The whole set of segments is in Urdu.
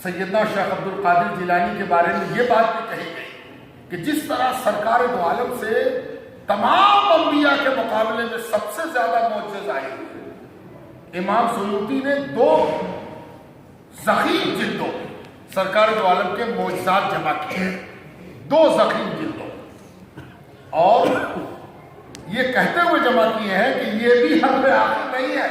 سیدنا شیخ عبد القادر جیلانی کے بارے میں یہ بات بھی کہی گئی کہ جس طرح سرکار دو عالم سے تمام انبیاء کے مقابلے میں سب سے زیادہ معجزے ظاہر ہوئے، امام سیوطی نے 2 ضخیم جلدوں میں سرکار دو عالم کے معجزات جمع کیے، 2 ضخیم جلدوں، اور یہ کہتے ہوئے جمع کیے ہیں کہ یہ بھی حد آخر نہیں ہے،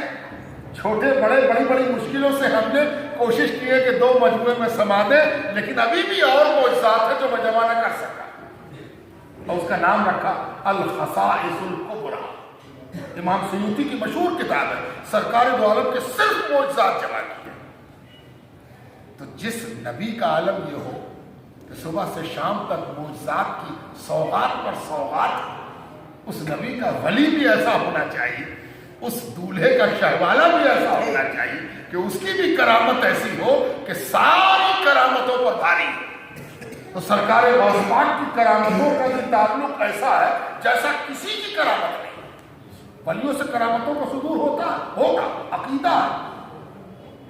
چھوٹے بڑی بڑی مشکلوں سے ہم نے کوشش کی ہے کہ 2 مجموعے میں سما دیں، لیکن ابھی بھی اور معجزات ہیں جو میں جمع نہ کر سکا، اور اس کا نام رکھا الخصائص الکبریٰ۔ امام سیوطی کی مشہور کتاب ہے، سرکار دو عالم کے صرف معجزات جمع کیے۔ تو جس نبی کا عالم یہ ہو کہ صبح سے شام تک معجزات کی سوغات پر سوغات، اس نبی کا ولی بھی ایسا ہونا چاہیے، اس دولہے کا شہوالہ بھی ایسا ہونا چاہیے کہ اس کی بھی کرامت ایسی ہو کہ ساری کرامتوں پر بھاری ہو۔ تو سرکار غوث پاک کی کرامتوں کا بھی تعلق ایسا ہے جیسا کسی کی کرامت نہیں۔ ولیوں سے کرامتوں کا صدور ہوگا، عقیدہ ہے،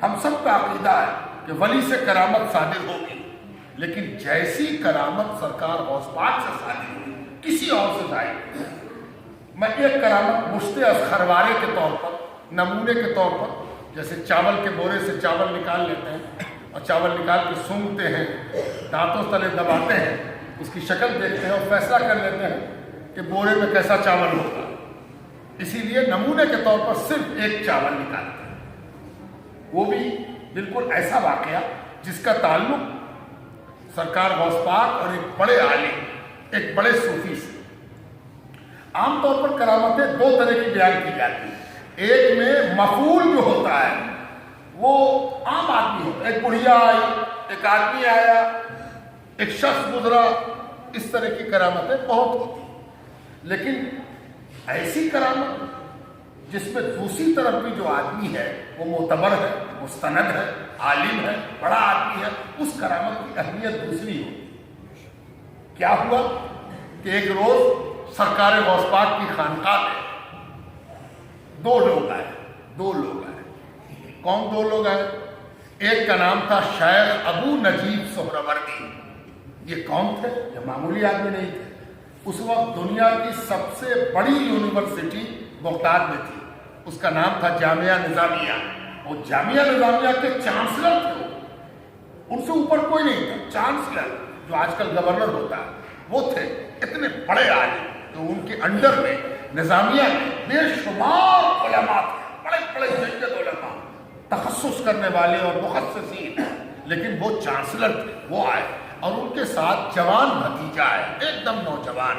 ہم سب کا عقیدہ ہے کہ ولی سے کرامت صادر ہوگی، لیکن جیسی کرامت سرکار غوث پاک سے صادر ہوگی کسی اور سے ظاہر نہیں۔ میں ایک کرامت مشت خروارے کے طور پر، نمونے کے طور پر، جیسے چاول کے بورے سے چاول نکال لیتے ہیں اور چاول نکال کے سونگھتے ہیں، دانتوں تلے دباتے ہیں، اس کی شکل دیکھتے ہیں اور فیصلہ کر لیتے ہیں کہ بورے میں کیسا چاول ہوگا، اسی لیے نمونے کے طور پر صرف ایک چاول نکالتے ہیں، وہ بھی بالکل ایسا واقعہ جس کا تعلق سرکار غوث پاک اور ایک بڑے عالم، ایک بڑے صوفی سے۔ عام طور پر کرامتیں 2 طرح کی بیان کی جاتی ہیں، ایک میں مفعول جو ہوتا ہے وہ عام آدمی ہوتا ہے، ایک بڑھیا آئی، ایک آدمی آیا، ایک شخص گزرا، اس طرح کی کرامتیں بہت ہوتی ہیں۔ لیکن ایسی کرامت جس میں دوسری طرف بھی جو آدمی ہے وہ معتبر ہے، مستند ہے، عالم ہے، بڑا آدمی ہے، اس کرامت کی اہمیت دوسری ہوتی۔ کیا ہوا کہ ایک روز سرکار غوث پاک کی خانقاہ میں 2 لوگ آئے۔ کون 2 لوگ آئے؟ ایک کا نام تھا شیخ ابو نجیب سہروردی۔ یہ کون تھے؟ یہ معمولی آدمی نہیں تھے، اس وقت دنیا کی سب سے بڑی یونیورسٹی بغداد میں تھی، اس کا نام تھا جامعہ نظامیہ، وہ جامعہ نظامیہ کے چانسلر تھے، ان سے اوپر کوئی نہیں تھا، چانسلر جو آج کل گورنر ہوتا ہے وہ تھے، اتنے بڑے عالم۔ تو ان کے انڈر میں نظامیہ میں بے شمار علماء تھے، بڑے جید علماء، تخصص کرنے والے اور مخصصین، لیکن وہ چانسلر تھے، وہ آئے اور ان کے ساتھ جوان بھتیجا ہے، ایک دم نوجوان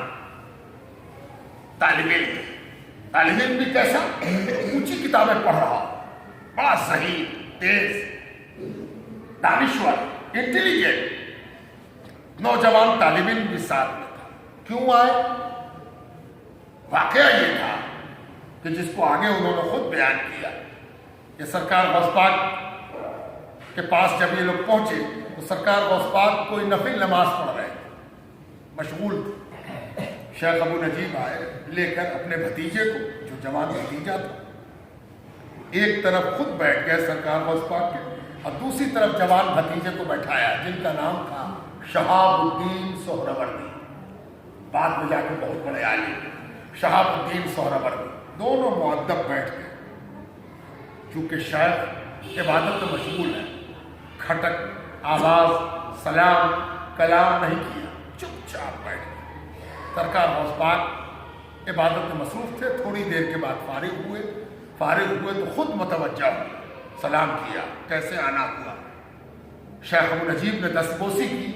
طالب علم بھی کیسا؟ اونچی کتابیں پڑھ رہا، بڑا ذہین، تیز، دانشور، انٹیلیجنٹ نوجوان طالب علم بھی ساتھ میں تھا۔ کیوں آئے؟ واقعہ یہ تھا کہ جس کو آگے انہوں نے خود بیان کیا کہ سرکار غوث پاک کے پاس جب یہ لوگ پہنچے تو سرکار غوث پاک کوئی نفل نماز پڑھ رہے تھے، مشغول تھے۔ شیخ ابو نجیب آئے لے کر اپنے بھتیجے کو، جو جوان بھتیجا تھا، ایک طرف خود بیٹھ گئے سرکار غوث پاک کے، اور دوسری طرف جوان بھتیجے کو بیٹھایا جن کا نام تھا شہاب الدین سہروردی، بعد میں جا کے بہت بڑے عالم شہاب الدین سہروردی۔ دونوں مؤدب بیٹھ گئے، چونکہ شیخ عبادت میں مشغول ہے، کھٹک، آواز، سلام، کلام نہیں کیا، چپ چاپ بیٹھ گئے۔ سرکار غوث پاک عبادت میں مصروف تھے، تھوڑی دیر کے بعد فارغ ہوئے تو خود متوجہ ہوئے، سلام کیا، کیسے آنا ہوا؟ شیخ ابو نجیب نے دستبوسی کی،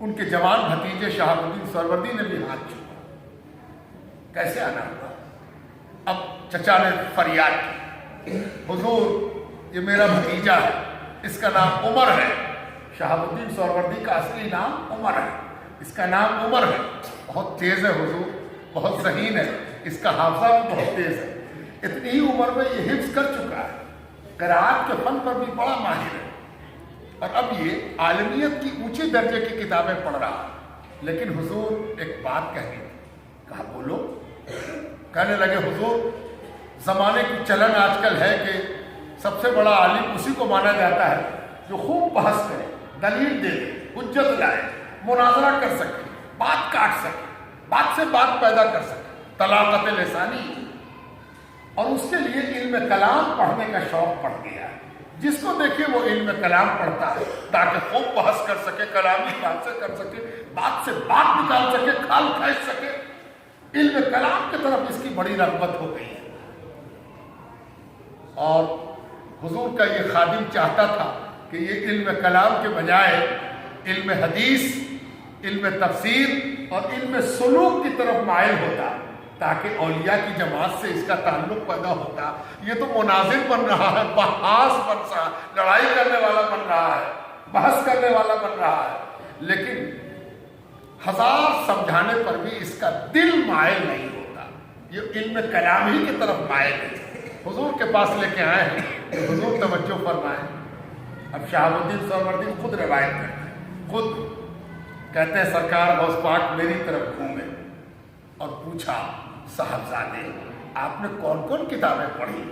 ان کے جوان بھتیجے شہاب الدین سہروردی نے بھی ہاتھ چھوا، کیسے آنا ہوا؟ اب چچا نے فریاد کی، حضور یہ میرا بھتیجا ہے، اس کا نام عمر ہے۔ شہاب الدین سہروردی کا اصلی نام عمر ہے، اس کا نام عمر ہے، بہت تیز ہے حضور، بہت ذہین ہے، اس کا حافظہ بھی بہت تیز ہے، اتنی ہی عمر میں یہ حفظ کر چکا ہے، قرأت کے فن پر بھی بڑا ماہر ہے، اور اب یہ عالمیت کی اونچے درجے کی کتابیں پڑھ رہا ہے۔ لیکن حضور ایک بات کہنی تھی۔ کہا بولو۔ کہنے لگے حضور زمانے کی چلن آج کل ہے کہ سب سے بڑا عالم اسی کو مانا جاتا ہے جو خوب بحث کرے, دلیل دے دے, حجت لائے, مناظرہ کر سکے, بات کاٹ سکے, بات سے بات پیدا کر سکے, طلاقت لسانی. اور اس کے لیے علم کلام پڑھنے کا شوق پڑ گیا ہے. جس کو دیکھیے وہ علم کلام پڑھتا ہے تاکہ خوب بحث کر سکے, کلامی بات سے کر سکے, بات سے بات نکال سکے, کھال کھینچ سکے. علم کلام کی طرف اس کی بڑی رغبت ہو گئی ہے. اور حضور کا یہ خادم چاہتا تھا کہ یہ علم کلام کے بجائے علم حدیث, علم تفسیر اور علم سلوک کی طرف مائل ہوتا تاکہ اولیاء کی جماعت سے اس کا تعلق پیدا ہوتا. یہ تو مناظر بن رہا ہے, بحث بن رہا ہے, لڑائی کرنے والا بن رہا ہے, بحث کرنے والا بن رہا ہے, لیکن ہزار سمجھانے پر بھی اس کا دل مائل نہیں ہوتا. یہ علم کلام ہی کی طرف مائل ہے. حضور کے پاس لے کے آئے ہیں کہ حضور توجہ فرمائیں. اب شہاب الدین سہروردی خود روایت کرتے ہیں, خود کہتے ہیں سرکار غوث پاک میری طرف گھومے اور پوچھا, صاحبزادے آپ نے کون کون کتابیں پڑھی,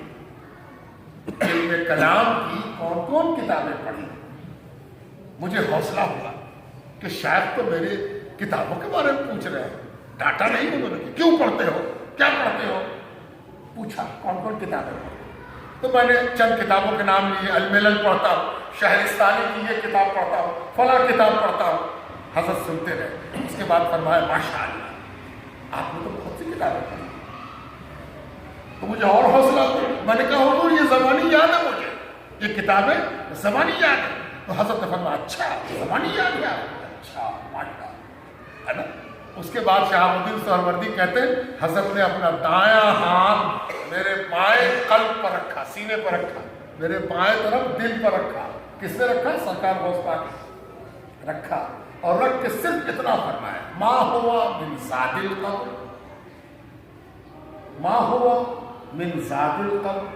علم کلام کی کون کون کتابیں پڑھی. مجھے حوصلہ ہوا کہ شاید تو میرے کتابوں کے بارے میں پوچھ رہے ہیں. ڈاٹا نہیں انہوں نے, کیوں پڑھتے ہو, کیا پڑھتے ہو, پوچھا کون کون کتابیں پڑھی. تو میں نے چند کتابوں کے نام لیے, الملل پڑھتا ہوں, شہرستانی کی یہ کتاب پڑھتا ہوں, فلاں کتاب پڑھتا ہوں. حضرت سنتے رہے. اس کے بعد فرمایا ماشاءاللہ آپ نے تو بہت سی کتابیں پڑھی. تو مجھے اور حوصلہ ہوا. میں نے کہا حضور یہ زبانی یاد ہے مجھے, یہ کتابیں زبانی یاد ہے. تو حضرت نے فرمایا اچھا زبانی یاد ہے, اچھا ماشاءاللہ, ہے نا. اس کے بعد شہاب الدین سہروردی کہتے ہیں حضرت نے اپنا دایاں ہاتھ میرے بائیں قلب پر رکھا, سینے پر رکھا, میرے بائیں طرف دل پر رکھا. کس نے رکھا؟ سرکار غوث پاک رکھا. اور رکھ کے صرف اتنا فرمایا, ما ہوا من زاد القبر, ما ہوا من زاد القبر.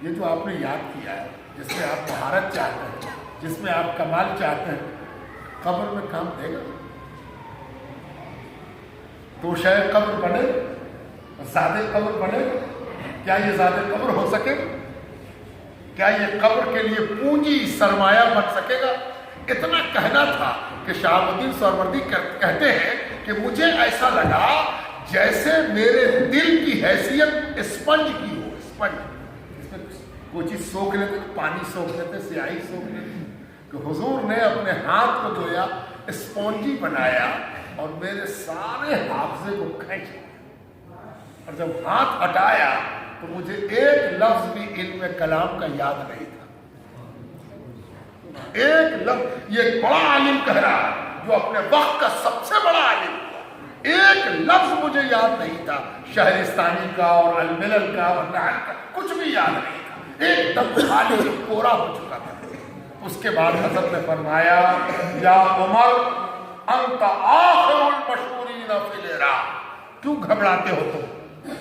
یہ جو آپ نے یاد کیا ہے, جس میں آپ مہارت چاہتے ہیں, جس میں آپ کمال چاہتے ہیں, قبر میں کام دے گا. تو شاید قبر بنے, زاد قبر بنے. کیا یہ زاد قبر ہو سکے؟ کیا یہ قبر کے لیے پونجی سرمایہ بن سکے گا؟ اتنا کہنا تھا کہ شہاب الدین سہروردی کہتے ہیں کہ مجھے ایسا لگا جیسے میرے دل کی حیثیت اسپنج کی ہو. اسپنج, اس میں کوئی چیز سوکھ لیتے, پانی سوکھ لیتے, سیاہی سوکھ لیتے, کہ حضور نے اپنے ہاتھ کو دھویا, اسپونجی بنایا اور میرے سارے حافظے کو کھینچ لیا. اور جب ہاتھ ہٹایا تو مجھے ایک لفظ بھی علم کلام کا یاد نہیں تھا. ایک لفظ, یہ ایک بڑا عالم کہہ رہا ہے جو اپنے وقت کا سب سے بڑا عالم ہوا, ایک لفظ مجھے یاد نہیں تھا. شہرستانی کا اور الملل کا اور نحل کا کچھ بھی یاد نہیں تھا. ایک دم خالی پورا ہو چکا تھا. اس کے بعد حضرت نے فرمایا یا عمر انت آخر المشہورین فی العراق, کیوں گھبراتے ہو تم,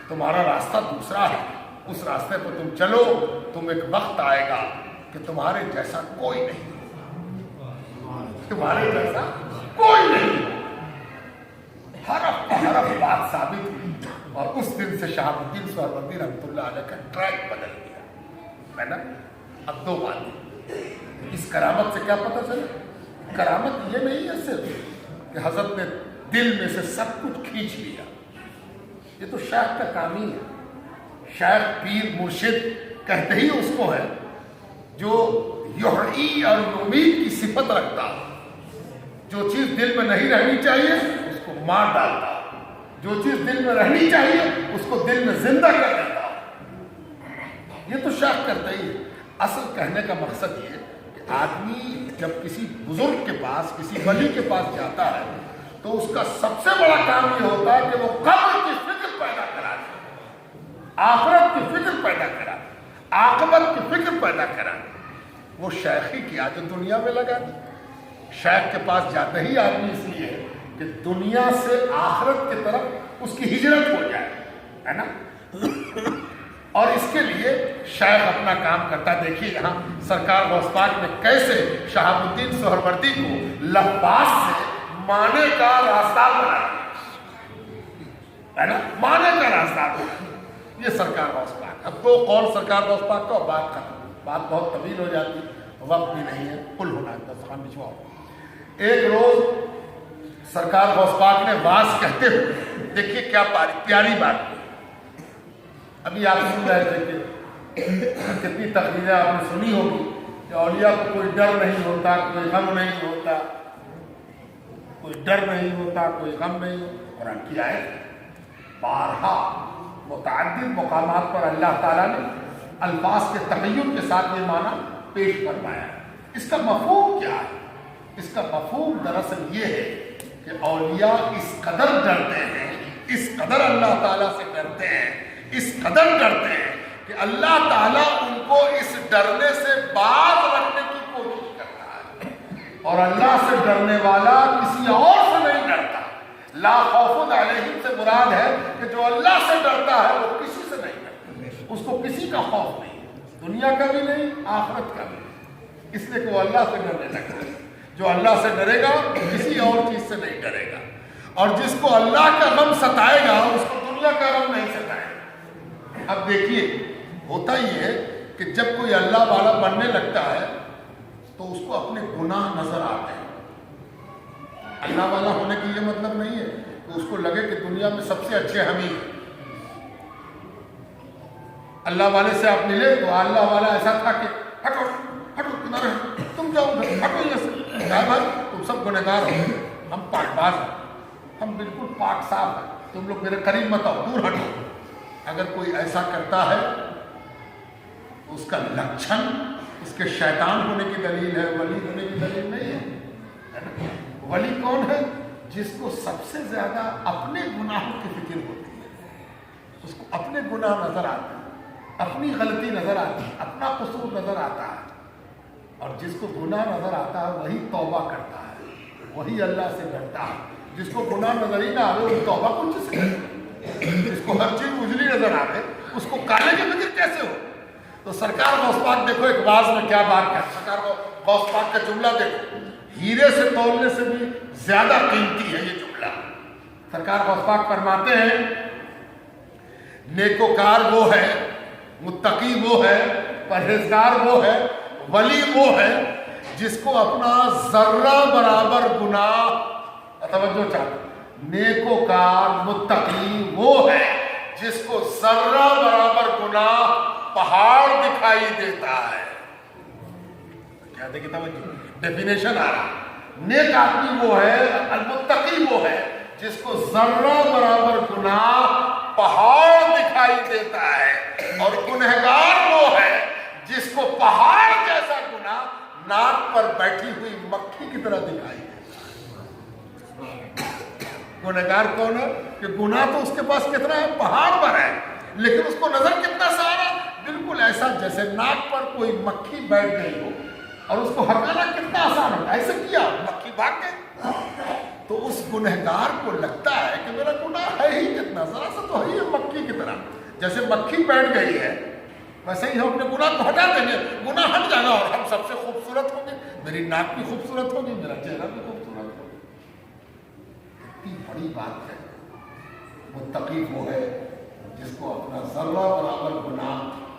تمہارا راستہ دوسرا ہے, اس راستے پر تم چلو. تم ایک وقت آئے گا کہ تمہارے جیسا کوئی نہیں, تمہارے جیسا کوئی نہیں. حرف حرف بات ثابت ہوئی. اور اس دن سے شہاب الدین سہروردی رحمۃ اللہ علیہ کا ٹریک بدل گیا, ہے نا. اب دو باتیں, اس کرامت سے کیا پتہ چلا؟ کرامت یہ نہیں ہے صرف کہ حضرت نے دل میں سے سب کچھ کھینچ لیا, یہ تو شیخ کا کام ہی ہے. شیخ پیر مرشد کہتے ہی اس کو ہے جو یحیی اور امید کی صفت رکھتا, جو چیز دل میں نہیں رہنی چاہیے اس کو مار ڈالتا, جو چیز دل میں رہنی چاہیے اس کو دل میں زندہ کر دیتا. یہ تو شیخ کرتا ہی ہے. اصل کہنے کا مقصد یہ کہ آدمی جب کسی بزرگ کے پاس, کسی ولی کے پاس جاتا ہے تو اس کا سب سے بڑا کام یہ ہوتا ہے کہ وہ قبر کی فکر پیدا کرا دے, آخرت کی فکر پیدا کرا دے, عاقبت کی فکر پیدا کرا دے. وہ شیخی کیا جو دنیا میں لگا دی. شیخ کے پاس جاتے ہی آدمی اس لیے کہ دنیا سے آخرت کی طرف اس کی ہجرت ہو جائے, ہے نا. اور اس کے لیے شیخ اپنا کام کرتا. دیکھیے یہاں سرکار غوث پاک نے کیسے شہاب الدین سہروردی کو لباس سے مانے کا راستہ بنایا, ہے نا, مانے کا راستہ بنایا. یہ سرکار غوث پاک. اب دو قول سرکار غوث پاک کا, بات ختم, بات بہت طویل ہو جاتی. وقت بھی نہیں ہے، کل ہونا ہے دستخوان بچھواؤ۔ ایک روز سرکار غوث پاک نے واز کہتے ہوئے، دیکھیے کیا پیاری بات، ابھی آپ سن رہے تھے کہ کتنی تقریریں آپ نے سنی ہوگی کہ اولیاء کو کوئی ڈر نہیں ہوتا، کوئی غم نہیں ہوتا، کوئی ڈر نہیں ہوتا، کوئی غم نہیں ہوتا۔ قرآن کی آیت بارہا متعدد مقامات پر اللہ تعالیٰ نے الفاظ کے تغیر کے ساتھ یہ معنی پیش فرمایا ہے۔ اس کا مفہوم کیا ہے؟ اس کا مفہوم دراصل یہ ہے کہ اولیاء اس قدر ڈرتے ہیں، اس قدر اللہ تعالیٰ سے ڈرتے ہیں، اس قدر ڈرتے ہیں کہ اللہ تعالیٰ ان کو اس ڈرنے سے باز رکھنے کی کوشش کرتا ہے، اور اللہ سے ڈرنے والا کسی اور سے نہیں ڈرتا۔ لا خوف علیہم سے مراد ہے کہ جو اللہ سے ڈرتا ہے وہ کسی سے نہیں ڈرتا، اس کو کسی کا خوف نہیں، دنیا کا بھی نہیں، آخرت کا بھی نہیں، اس لیے کہ وہ اللہ سے ڈرنے لگتا ہے۔ جو اللہ سے ڈرے گا کسی اور چیز سے نہیں ڈرے گا، اور جس کو اللہ کا غم ستائے گا اس کو دنیا کا غم نہیں ستائے گا۔ اب دیکھیے ہوتا ہی ہے کہ جب کوئی اللہ والا بننے لگتا ہے تو اس کو اپنے گناہ نظر آتے ہیں۔ اللہ والا ہونے کی یہ مطلب نہیں ہے کہ اس کو لگے کہ دنیا میں سب سے اچھے ہم ہی ہیں۔ اللہ والے سے آپ ملے تو اللہ والا ایسا تھا کہ ہٹو ہٹو کنارے، تم جاؤ ہٹو یہ سے، کہا بھائی تم سب گنہگار ہو، ہم پاک باز ہیں، ہم بالکل پاک صاف ہیں، تم لوگ میرے قریب مت آؤ، دور ہٹو۔ اگر کوئی ایسا کرتا ہے تو اس کا لکھن اس کے شیطان ہونے کی دلیل ہے، ولی ہونے کی دلیل نہیں ہے۔ ولی کون ہے؟ جس کو سب سے زیادہ اپنے گناہوں کی فکر ہوتی ہے، اس کو اپنے گناہ نظر آتے ہیں، اپنی غلطی نظر آتی ہے، اپنا قصور نظر آتا ہے، اور جس کو گناہ نظر آتا ہے وہی توبہ کرتا ہے، وہی اللہ سے ڈرتا ہے۔ جس کو گناہ نظر ہی نہ آئے وہ توبہ کچھ سے کرے، جس کو ہر چیز اجلی نظر آئے اس کو کالے کی فکر کیسے ہو؟ تو سرکار غوث پاک دیکھو ایک واز میں کیا بات ہے، سرکار غوث پاک کا جملہ دیکھو، ہیرے سے تولنے سے بھی زیادہ قیمتی ہے یہ جملہ۔ سرکار غوث پاک فرماتے ہیں نیکوکار وہ ہے، متقی وہ ہے، پرہیزگار وہ ہے، ولی وہ ہے جس کو اپنا ذرہ برابر گناہ، توجہ چاہتے، نیکوکار متقی وہ ہے جس کو ذرہ برابر گناہ پہاڑ دکھائی دیتا ہے۔ کیا دیکھیں توجہ، ڈیفینیشن آ رہا، نیک آدمی وہ ہے، المتقی وہ ہے جس کو ذرہ برابر گناہ پہاڑ دکھائی دیتا ہے، اور گنہگار وہ ہے جس کو پہاڑ جیسا گناہ ناک پر بیٹھی ہوئی مکھی کی طرح دکھائی دیتا ہے۔ گنہگار کون ہے کہ گناہ تو اس کے پاس کتنا ہے، پہاڑ پر ہے، لیکن اس کو نظر کتنا سارا، بالکل ایسا جیسے ناک پر کوئی مکھی بیٹھ گئی ہو، اور اس کو ہٹانا کتنا آسان ہوتا ہے، ایسے کیا مکھی بھاگ گئی۔ تو اس گنہگار کو لگتا ہے کہ میرا گناہ ہے ہی کتنا، ذرا سا تو ہے ہی مکھی کی طرح، جیسے مکھی بیٹھ گئی ہے ویسے ہی ہم اپنے گناہ کو ہٹا دیں گے، گناہ ہٹ جائے گا اور ہم سب سے خوبصورت ہوں گے، میری ناک بھی خوبصورت ہوگی، میرا چہرہ بھی خوبصورت ہوگا۔ اتنی بڑی بات ہے۔ متقی وہ ہے جس کو اپنا ذرہ برابر گناہ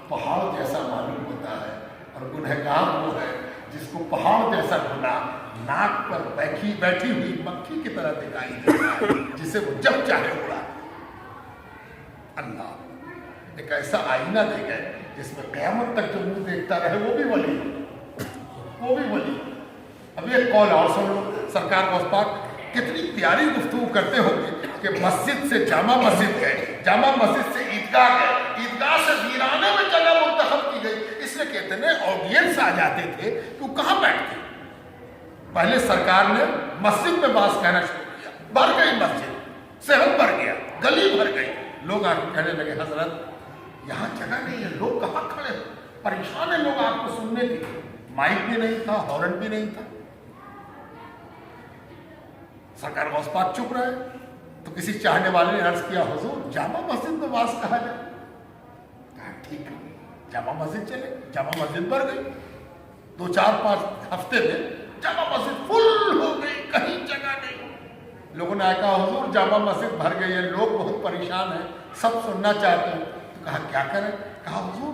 پہاڑ جیسا معلوم ہوتا ہے، اور گنہگار وہ ہے جس کو پہاڑ جیسا گناہ ناک پر بیٹھی ہوئی مکھی کی طرح دکھائی دیتا ہے، جسے وہ جب چاہے اڑا۔ اللہ ایک ایسا آئینہ دے گئے جس میں قیامت تک جو منہ دیکھتا رہے وہ بھی ولی، وہ بھی ولی۔ اب ایک قول اور سن لو، سرکار غوث پاک کتنی پیاری گفتگو کرتے ہوں گے کہ مسجد سے جامع مسجد گئے، جامع مسجد سے عیدگاہ گئے، عیدگاہ سے ویرانے میں جگہ منتخب کی گئی، اس لیے کہتے ہیں آڈینس آ جاتے تھے کہ وہ کہاں بیٹھتے۔ پہلے سرکار نے مسجد میں باز کہنا شروع کیا، بھر گئی مسجد، صحن بھر گیا، گلی بھر گئی، لوگ آ کے کہنے لگے حضرت یہاں جگہ نہیں ہے، لوگ کہاں کھڑے، پریشان ہیں لوگ آپ کو سننے کے لیے، مائک بھی نہیں تھا، ہارن بھی نہیں تھا۔ سرکار غوث پاک چپ رہے، تو کسی چاہنے والے نے عرض کیا حضور جامع مسجد میں باز کہا جائے، کہا ٹھیک ہے جامع مسجد چلے، جامع مسجد بھر گئی، 2-4-5 ہفتے میں جامع مسجد فل ہو گئی، کہیں جگہ نہیں۔ لوگوں نے کہا حضور جامع مسجد بھر گئی ہے، لوگ بہت پریشان ہیں، سب سننا چاہتے ہیں، تو کہا کیا کریں؟ کہا حضور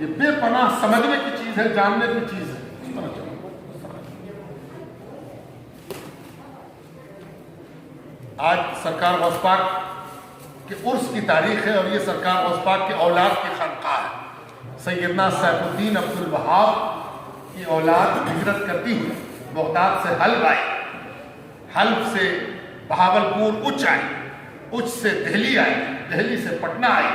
یہ بے پناہ سمجھنے کی چیز ہے، جاننے کی چیز ہے. آج سرکار غوث پاک کے عرس کی تاریخ ہے اور یہ سرکار غوث پاک کے اولاد کی خانقاہ ہے. سیدنا سیف الدین عبد الوہاب کی اولاد ہجرت کرتی ہوئی بغداد سے حلب آئی، حلب سے بہاولپور اچ آئی، اچ سے دہلی آئی، دہلی سے پٹنہ آئی،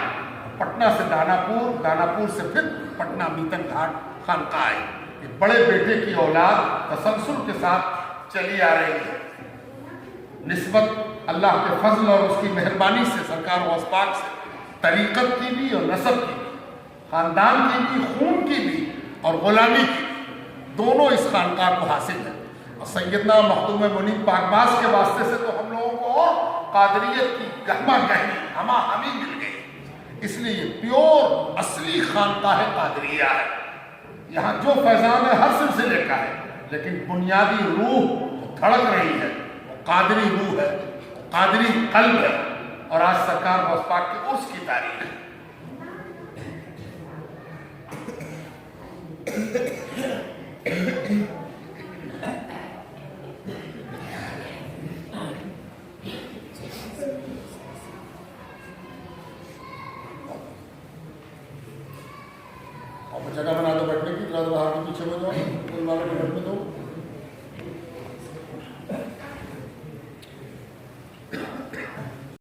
پٹنہ سے داناپور، داناپور سے پھر پٹنہ میتن گھاٹ خانقاہ آئی. یہ بڑے بیٹے کی اولاد تسلسل کے ساتھ چلی آ رہی ہے. نسبت اللہ کے فضل اور اس کی مہربانی سے سرکار غوث پاک سے طریقت کی بھی اور نسب کی بھی، خاندان کی بھی، خون کی بھی اور غلامی کی بھی، دونوں اس خانقاہ کو حاصل ہے. اور سیدنا مخدوم منیب پاکباز کے واسطے سے تو ہم لوگوں کو اور قادریت کی گہما گہمی ہما ہمی مل گئی. اس لیے یہ پیور اصلی خانقاہ قادریہ ہے. یہاں جو فیضان ہے ہر سلسلے کا ہے، لیکن بنیادی روح دھڑک رہی ہے، قادری روح ہے، قادری قلب ہے. اور آج سرکار غوث پاک کے عرس کی تاریخ ہے. جگہ بنا دو بیٹھنے کی، باہر کے پیچھے میں جاؤ، بیٹھنے دو.